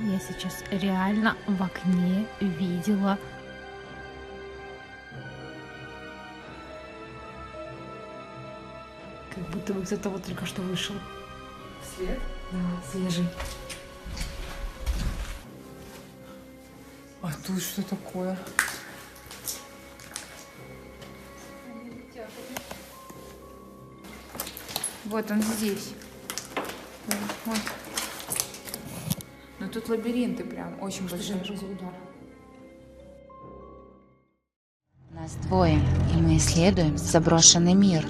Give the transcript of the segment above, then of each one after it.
Я сейчас реально в окне видела, как будто бы кто-то вот только что вышел. Свет? Да, свежий. А тут что такое? Вот он здесь. Вот. Ну тут лабиринты прям очень большие. Удар. Нас двое, и мы исследуем заброшенный мир.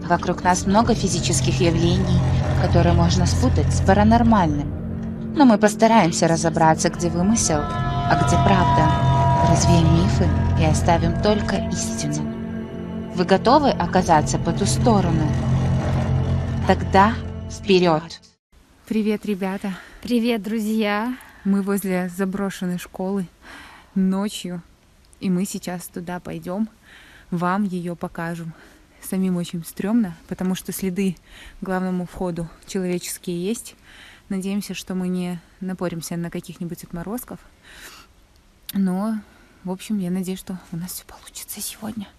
Вокруг нас много физических явлений, которые можно спутать с паранормальным. Но мы постараемся разобраться, где вымысел, а где правда. Развеем мифы и оставим только истину. Вы готовы оказаться по ту сторону? Тогда вперед! Привет, ребята. Привет, друзья! Мы возле заброшенной школы ночью, и мы сейчас туда пойдем, вам ее покажем. Самим очень стрёмно, потому что следы к главному входу человеческие есть. Надеемся, что мы не напоримся на каких-нибудь отморозков. Но, в общем, я надеюсь, что у нас все получится сегодня.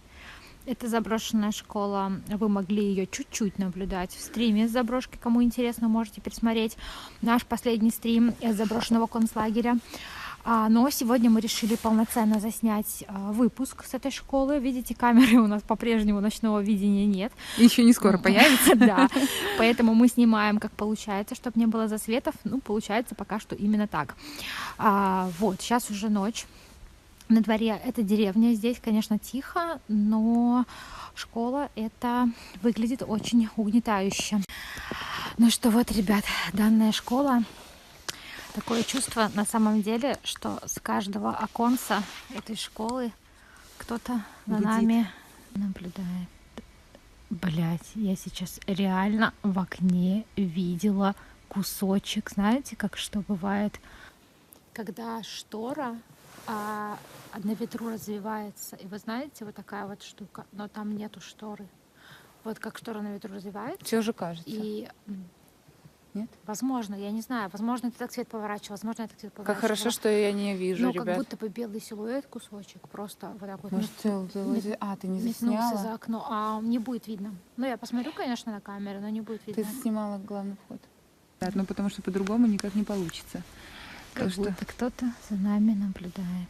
Это заброшенная школа. Вы могли ее чуть-чуть наблюдать в стриме с заброшки. Кому интересно, можете пересмотреть наш последний стрим из заброшенного концлагеря. Но сегодня мы решили полноценно заснять выпуск с этой школы. Видите, камеры у нас по-прежнему ночного видения нет. Еще не скоро появится. Да, поэтому мы снимаем, как получается, чтобы не было засветов. Ну, получается пока что именно так. Вот, сейчас уже ночь. На дворе это деревня, здесь, конечно, тихо, но школа это выглядит очень угнетающе. Ну что, вот, ребят, данная школа, такое чувство на самом деле, что с каждого оконца этой школы кто-то за нами наблюдает. Блять, я сейчас реально в окне видела кусочек, знаете, как что бывает, когда штора на ветру развивается. И вы знаете, вот такая вот штука, но там нету шторы. Вот как штора на ветру развивается. Все же кажется. И Нет? возможно, я не знаю, возможно, это так свет поворачивал, возможно, это так свет поворачивал. Как хорошо, что я не вижу, но ребят. как будто бы белый силуэт, кусочек, просто вот так вот. Может, ты не метнулся засняла? за окно, не будет видно. Ну, я посмотрю, конечно, на камеру, но не будет видно. Ты снимала главный вход. Да, ну потому что по-другому никак не получится. Как будто кто-то за нами наблюдает.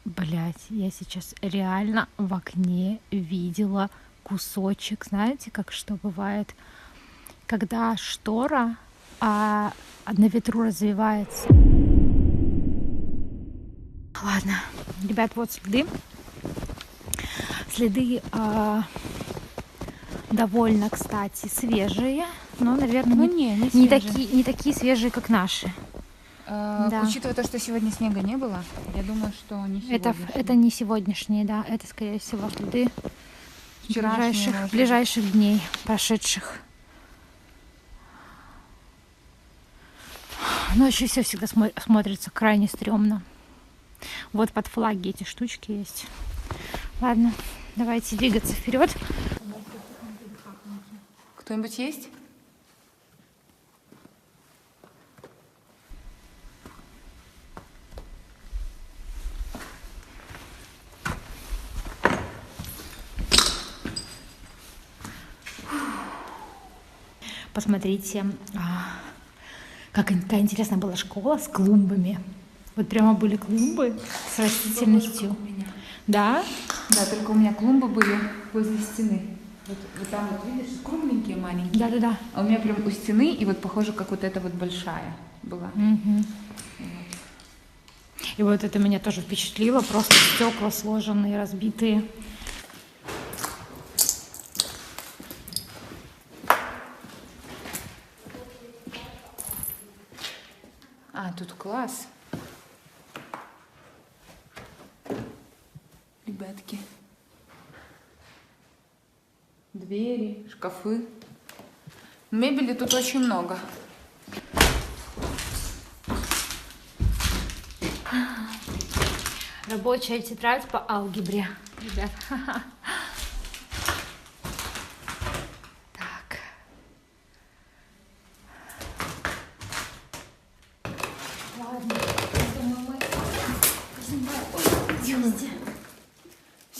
Блять, я сейчас реально в окне видела кусочек, знаете, как что бывает, когда штора на ветру развивается. Ладно, ребят, вот следы. Следы довольно, кстати, свежие, но, наверное, не такие свежие, как наши. Да. Учитывая то, что сегодня снега не было, я думаю, что не сегодняшние. Это не сегодняшние, да. Это, скорее всего, следы ближайших дней, прошедших. Ночью все всегда смотрится крайне стрёмно. Вот под флаги эти штучки есть. Ладно, давайте двигаться вперед. Кто-нибудь есть? Посмотрите, какая интересная была школа с клумбами. Вот прямо были клумбы с растительностью. Да? Да, только у меня клумбы были возле стены. Вот там вот видишь, кругленькие, маленькие. Да. А у меня прям у стены, и вот похоже, как вот эта вот большая была. Угу. И вот это меня тоже впечатлило. Просто стекла сложенные, разбитые. Тут класс. Ребятки. Двери, шкафы. Мебели тут очень много. Рабочая тетрадь по алгебре, ребят. Так.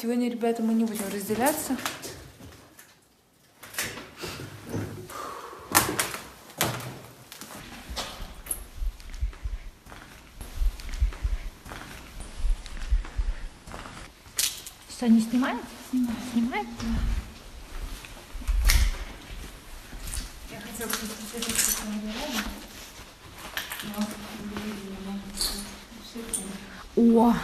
Сегодня, ребята, мы не будем разделяться. Что, не снимает? Снимает? Я хотела посмотреть, что там рядом. О!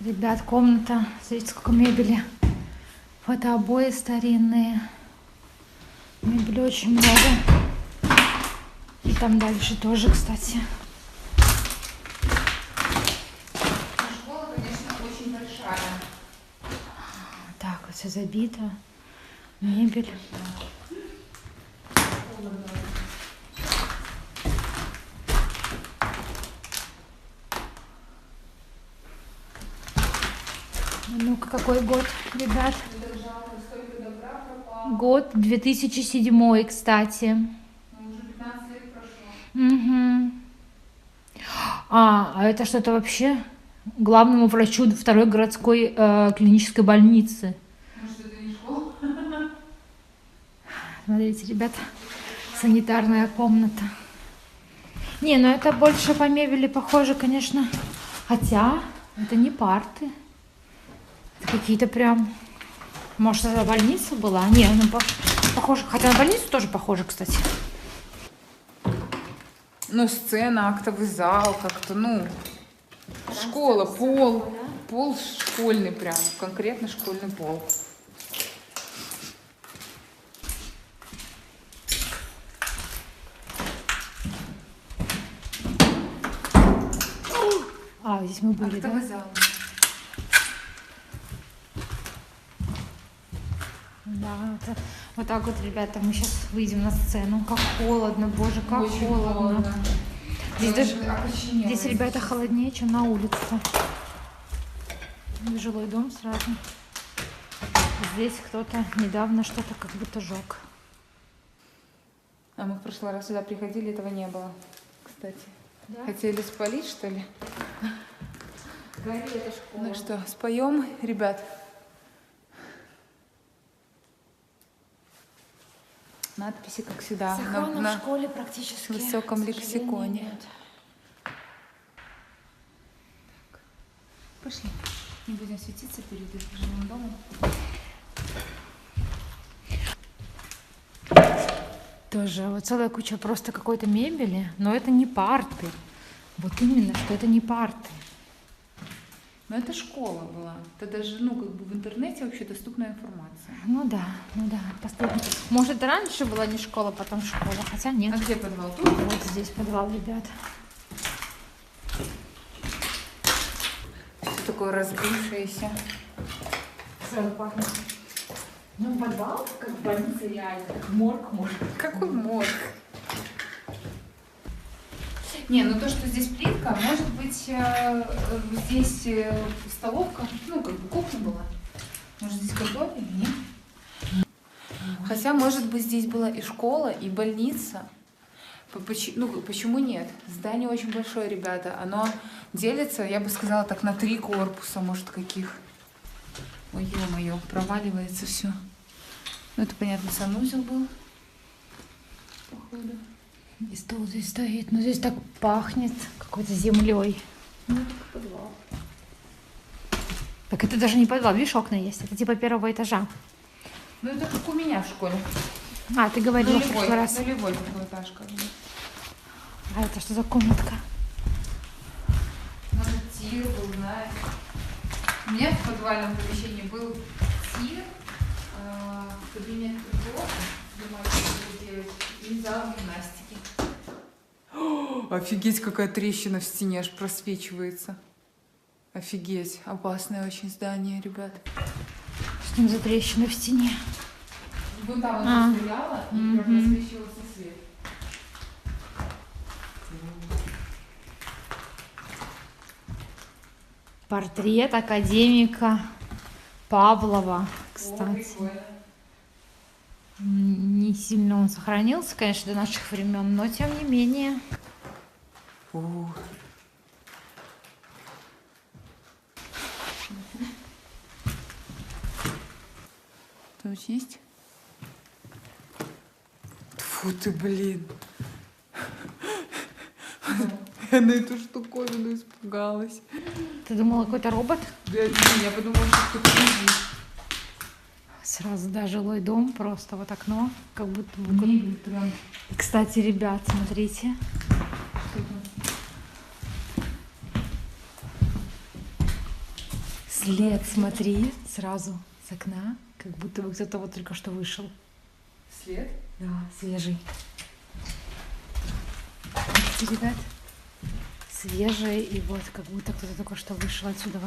Ребят, комната. Смотрите, сколько мебели. Фотообои старинные. Мебели очень много. И там дальше тоже, кстати. Школа, конечно, очень большая. Так, вот все забито. Мебель. Ну-ка, какой год, ребят? Год 2007, кстати. Уже 15 лет прошло. Угу. А это что-то вообще главному врачу второй городской клинической больницы. Может, это не школа? Смотрите, ребята, санитарная комната. Не, ну это больше по мебели похоже, конечно. Хотя это не парты. Это какие-то прям... Может, это больница была? Не, ну похоже. Хотя на больницу тоже похоже, кстати. Ну, сцена, актовый зал, как-то, ну... Школа, пол. Пол школьный прям, конкретно школьный пол. А, здесь мы были, да? Актовый зал. Да, вот так вот, ребята, мы сейчас выйдем на сцену. Как холодно, боже, как Очень холодно. Здесь, даже, окоченело. здесь, ребята, холоднее, чем на улице. Жилой дом сразу. Здесь кто-то недавно что-то как будто жег. А мы в прошлый раз сюда приходили, этого не было, кстати. Да? Хотели спалить, что ли? Горит эта школа. Ну что, споем, ребят? Надписи, как всегда, Сохрана на в школе практически высоком к сожалению, лексиконе. нет. Пошли. Не будем светиться перед жилым домом. Тоже вот целая куча просто какой-то мебели, но это не парты. Вот именно, что это не парты. Но это школа была. Это даже, ну, как бы в интернете вообще доступная информация. Ну да, последний. Может, это раньше была не школа, потом школа, хотя нет. А где подвал? Тут? Вот здесь подвал, ребят. Все такое разбившееся. Сразу пахнет. Ну, подвал, как в больнице реально, как морг, может. Какой мозг? Не, ну то, что здесь плитка, может быть, здесь столовка, ну, как бы кухня была. Может, здесь готовили? Нет? Хотя, может быть, здесь была и школа, и больница. Ну, почему нет? Здание очень большое, ребята. Оно делится, я бы сказала, так на 3 корпуса, может, каких. Ой, ё-моё, проваливается все. Ну, это, понятно, санузел был. Походу. И стол здесь стоит, но здесь так пахнет какой-то землей. Ну, это подвал. Так это даже не подвал, видишь, окна есть. Это типа 1-го этажа. Ну, это как у меня в школе. А, ты говорила в прошлый раз. Нулевой такой этаж, как бы. А это что за комнатка? Может, тир был, знаешь. У меня в подвальном помещении был тир, кабинет прибора, где мальчики делать, и зал гимнастики. Офигеть, какая трещина в стене аж просвечивается. Офигеть, опасное очень здание, ребят. Что там за трещина в стене? Вот там она стояла, и прям просвечивался свет. Портрет академика Павлова, кстати. Не сильно он сохранился, конечно, до наших времен, но тем не менее. Фу. Тут есть? Фу ты, блин. Я на эту штуковину испугалась. Ты думала, какой-то робот? Да, я подумала, что кто-то лежит. Сразу, да, жилой дом, просто вот окно, как будто бы... Мебель прям. Кстати, ребят, смотрите. След, смотри, сразу с окна, как будто бы кто-то вот только что вышел. След? Да, свежий. Видите, ребят? Свежий, и вот как будто кто-то только что вышел отсюда.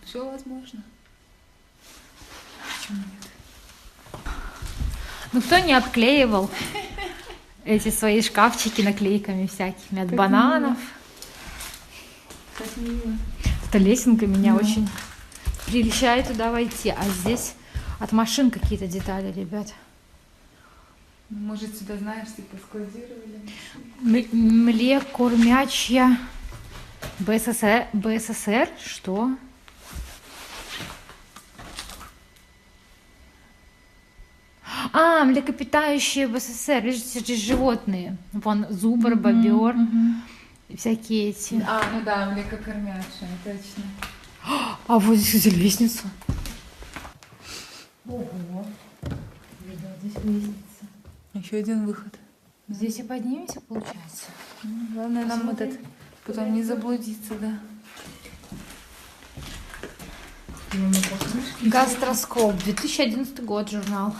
Все возможно. Почему нет? Ну кто не обклеивал эти свои шкафчики наклейками всякими от Как бананов? Как мило. Эта лесенка меня очень прельщает туда войти. А здесь от машин какие-то детали, ребят. Может, сюда, знаешь, типа складировали? Млекормячья БССР? Что? А, млекопитающие БССР. Видите, здесь животные. Вон зубр, бобер, всякие эти. А, ну да, млекокормящая, точно. А вот здесь лестница. Ого. Ребят, здесь лестница. Еще один выход. Здесь и поднимемся, получается. Главное нам этот потом не заблудиться, да. Гастроскоп, 2011 год, журнал.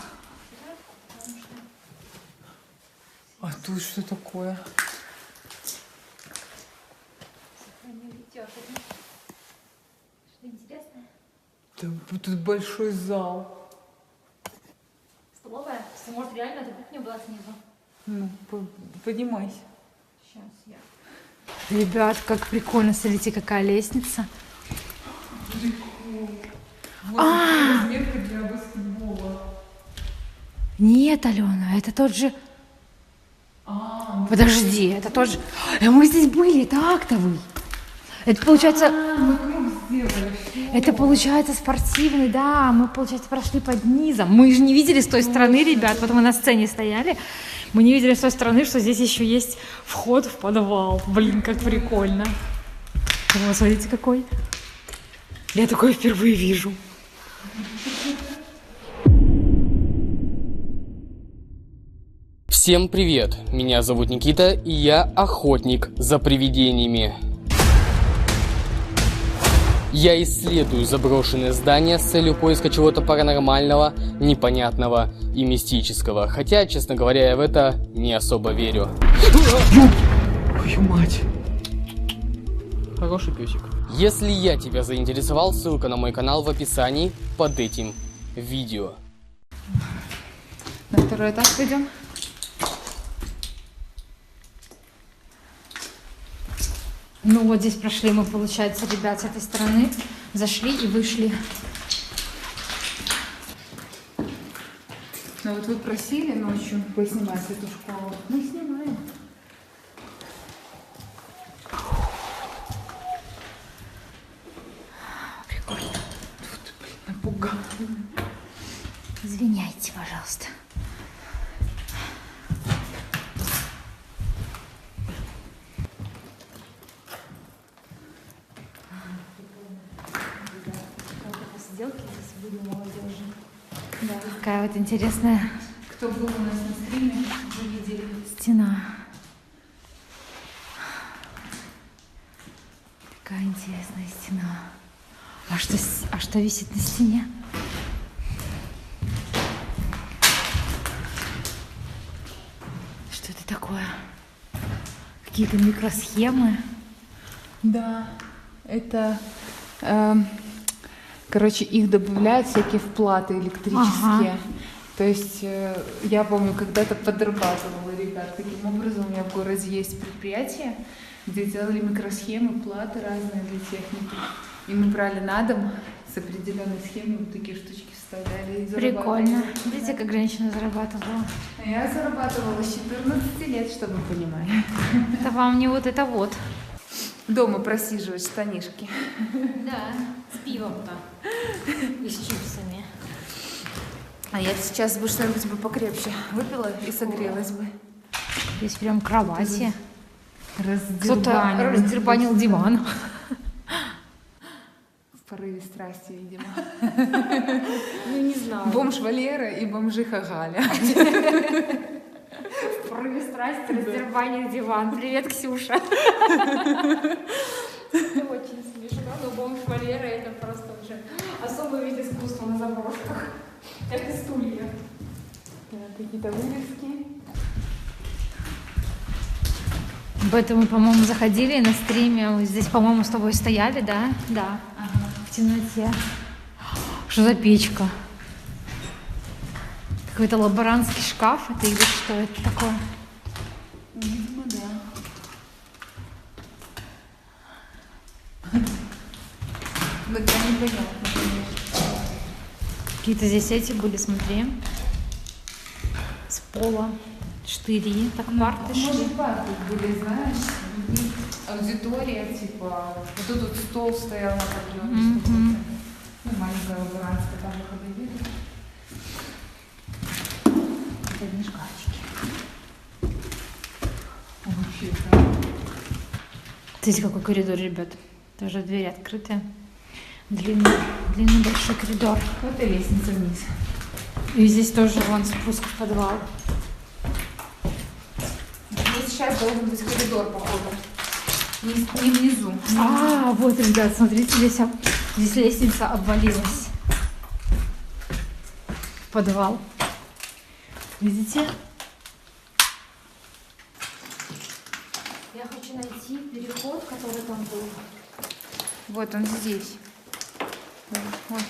А тут что такое? Что интересное? Да, тут большой зал. Столовая? Может, реально эта кухня была снизу? Ну, поднимайся. Сейчас я. Ребят, как прикольно, смотрите, какая лестница. Вот разметка для баскетбола. Нет, Алена, это тот же... Подожди, это тот же... Мы здесь были, это актовый. Это получается... Мы круг сделали. Это получается спортивный, да, мы, получается, прошли под низом. Мы же не видели с той стороны, ребят, потом мы на сцене стояли. Мы не видели с той стороны, что здесь еще есть вход в подвал. Блин, как прикольно. Вот, смотрите, какой. Я такое впервые вижу. Всем привет! Меня зовут Никита, и я охотник за привидениями. Я исследую заброшенные здания с целью поиска чего-то паранормального, непонятного и мистического. Хотя, честно говоря, я в это не особо верю. Твою мать. Хороший песик. Если я тебя заинтересовал, ссылка на мой канал в описании под этим видео. На второй этаж пойдем? Ну вот здесь прошли мы, получается, ребят, с этой стороны. Зашли и вышли. Ну вот вы просили ночью поснимать эту школу. Мы снимаем. Прикольно. Тут, блин, напугал. Извиняйте, пожалуйста. Посиделки здесь были молодежи. Да, такая вот интересная Кто был у нас на стриме, уже видели. стена. Такая интересная стена. А что висит на стене? Что это такое? Какие-то микросхемы. Да, это, короче, их добавляют всякие вплаты электрические. Ага. То есть я помню, когда-то подрабатывала, ребят, таким образом у меня в городе есть предприятие, где делали микросхемы, платы разные для техники. И мы брали на дом с определенной схемой вот такие штучки вставляли. Вставляли и Прикольно. зарабатывали. Видите, как женщина зарабатывала? Я зарабатывала с 14 лет, чтобы вы понимали. Это вам не вот это вот. Дома просиживать штанишки. Да, с пивом-то. И с чипсами. А я сейчас бы что-нибудь бы покрепче выпила и согрелась бы. Здесь прям кровати. Кто-то Раздербанил. раздербанил диван. В порыве страсти, видимо. Ну, не знаю. Бомж Валера и бомжиха Галя. В порыве страсти раздербанил диван. Привет, Ксюша. Это очень смешно, но бомж Валера — это просто уже особый вид искусства на заброшках. Это стулья. Какие-то вывески. Об этом мы, по-моему, заходили на стриме. Мы здесь, по-моему, с тобой стояли, да? Да. Ага. В темноте. Что за печка? Какой-то лаборантский шкаф это или что это такое? Видимо, да. Ну, это непонятно, конечно. Какие-то здесь эти были, смотри. С пола. Штыри. Так парты шли. Может, парты были, знаешь, аудитория, типа, вот тут вот стол стоял на подъеме. Мгм. Ну, маленькая лаборантская, там выходы видно. Это не шкафчики. Вообще, да. Здесь какой коридор, ребят. Тоже двери открытые. Длинный, длинный большой коридор. Вот и лестница вниз. И здесь тоже вон спуск в подвал. Вот сейчас должен быть коридор, походу. Не внизу. А, вот, ребят, смотрите, здесь лестница обвалилась. В подвал. Видите? Я хочу найти переход, который там был. Вот он здесь. Вот.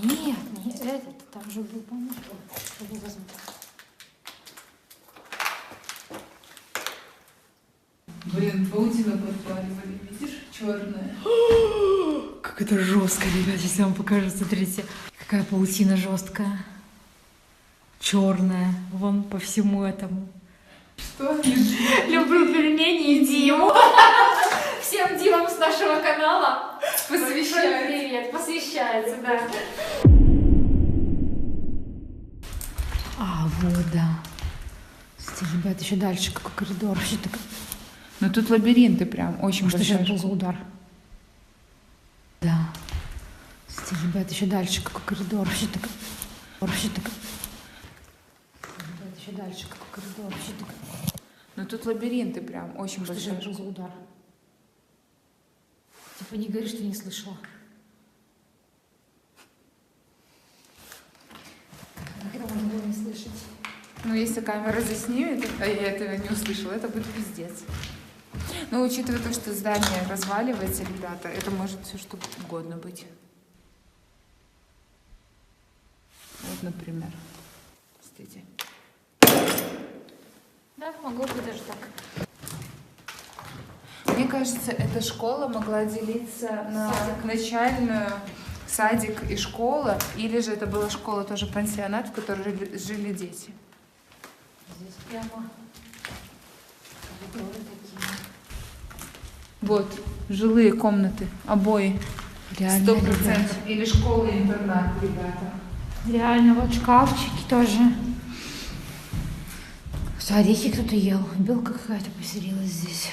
Нет, не этот, там же был, по-моему, что я возьму. Блин, паутина подпаливали, видишь? Черная. Как это жестко, ребят, сейчас я вам покажу, смотрите. Какая паутина жесткая. Черная. Вон по всему этому. Что? Люблю пельмени и Диму. Всем Димам с нашего канала. Посвящается. Привет, посвящается, да. А, вот, да. Кстати, ребят, еще дальше какой коридор. Вообще так... Ну тут лабиринты прям очень Что сейчас большие. был за удар? Да. Кстати, ребят, еще дальше какой коридор. Вообще так... Ребят, еще дальше какой коридор. Вообще так... Ну тут лабиринты прям очень Что большие. сейчас был за удар? Типа не говори, что не слышала. Как это можно было не слышать? Ну если камера заснимет, а я этого не услышала, это будет пиздец. Но учитывая то, что здание разваливается, ребята, это может все что угодно быть. Вот, например. Кстати. Да, могло быть даже так. Мне кажется, эта школа могла делиться на начальную, садик и школа, или же это была школа, тоже пансионат, в котором жили дети. Здесь прямо коридоры такие. Вот, жилые комнаты, обои. Реально, 100%. Или школа-интернат, ребята. Реально, вот шкафчики тоже. Что, орехи кто-то ел. Белка какая-то поселилась здесь.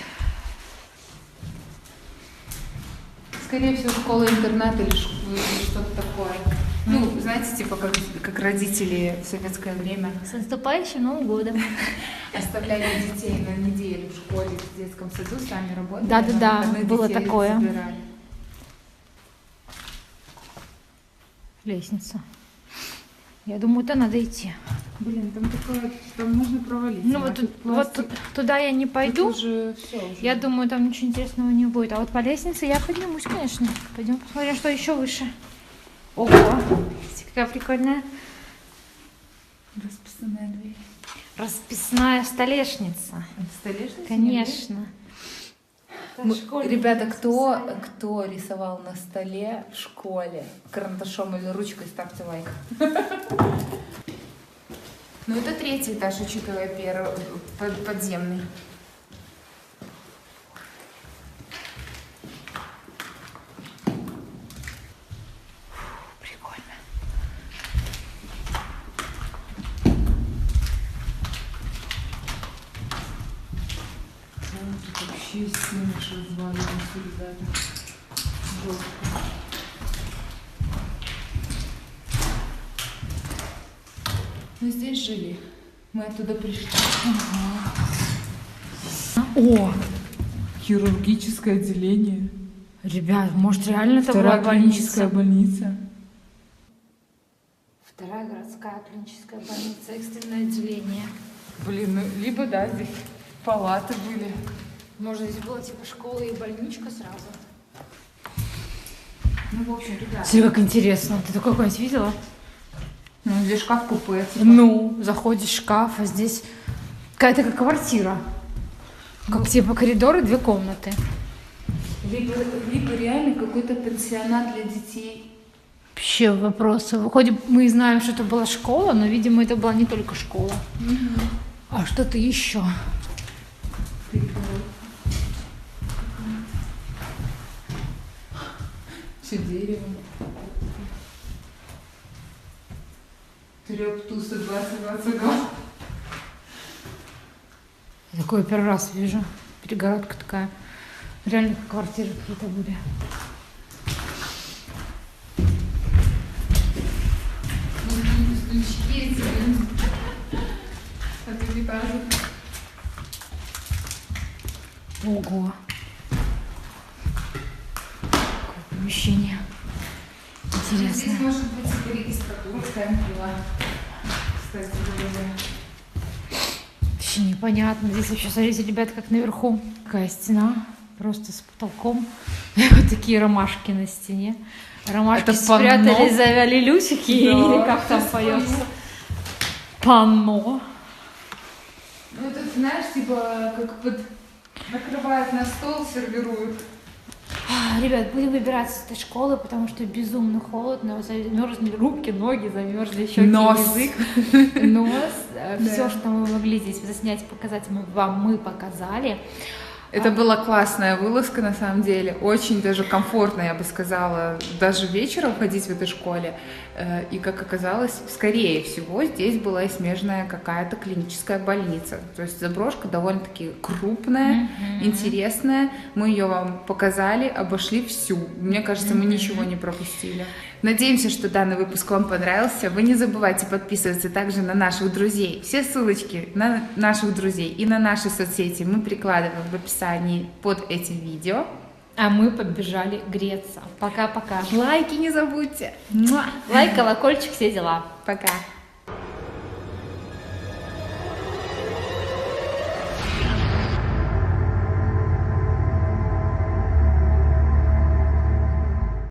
Скорее всего, школа-интернат или что-то такое. Ну, знаете, типа как родители в советское время С наступающим Новым годом. оставляли детей на неделю в школе, в детском саду, сами работали. Да-да-да, на выходных было детей такое. забирали. Лестница. Я думаю, туда надо идти. Блин, там такое, там можно провалиться. Ну вот, туда я не пойду. Уже все уже. Я думаю, там ничего интересного не будет. А вот по лестнице я поднимусь, конечно. Пойдем посмотрим, что еще выше. Ого! Смотрите, какая прикольная Расписанная дверь. расписная столешница. Это столешница? Конечно. Ребята, кто рисовал на столе в школе карандашом или ручкой, ставьте лайк. Ну это 3-й этаж, учитывая первый, подземный. Прикольно. Тут вообще стены разваливаются, ребята. Жестко. Мы здесь жили. Мы оттуда пришли. О, Хирургическое отделение. ребят, может реально это была Вторая больница? клиническая больница. Вторая городская клиническая больница, экстренное отделение. Блин, ну либо да, здесь палаты были. Может, здесь была типа школа и больничка сразу? Ну, в общем, ребята. Смотри, как интересно. Ты такой какой-нибудь видела? Ну, здесь шкаф-купе. Типа. Ну, заходишь в шкаф, а здесь какая-то как квартира. Как типа коридоры, 2 комнаты. Либо реально какой-то пансионат для детей. Вообще вопросы. Выходит, мы знаем, что это была школа, но, видимо, это была не только школа. А что-то еще. Все дерево. Трептуса 20 год. Я такое первый раз вижу. Перегородка такая. Реально как квартиры какие-то были. Ого. Какое помещение. Интересно. Здесь может быть и регистратура, пила. Кстати говоря. Вообще непонятно. Здесь вообще, смотрите, ребят, как наверху. Какая стена. Просто с потолком. Вот такие ромашки на стене. Ромашки Это спрятали, панно? завяли лютики, Да, или как там поется. Панно. Ну, это, знаешь, типа, как под... накрывают на стол, сервируют. Ребят, будем выбираться из этой школы, потому что безумно холодно. Замерзли руки, ноги, замерзли щеки, Нос. язык, нос. Все, что мы могли здесь заснять, показать вам, мы показали. Это была классная вылазка, на самом деле. Очень даже комфортно, я бы сказала, даже вечером ходить в этой школе. И, как оказалось, скорее всего, здесь была и смежная какая-то клиническая больница. То есть заброшка довольно-таки крупная, интересная. Мы ее вам показали, обошли всю. Мне кажется, мы ничего не пропустили. Надеемся, что данный выпуск вам понравился. Вы не забывайте подписываться также на наших друзей. Все ссылочки на наших друзей и на наши соцсети мы прикладываем в описании под этим видео. А мы побежали греться. Пока-пока. Лайки не забудьте. Лайк, колокольчик, все дела. Пока.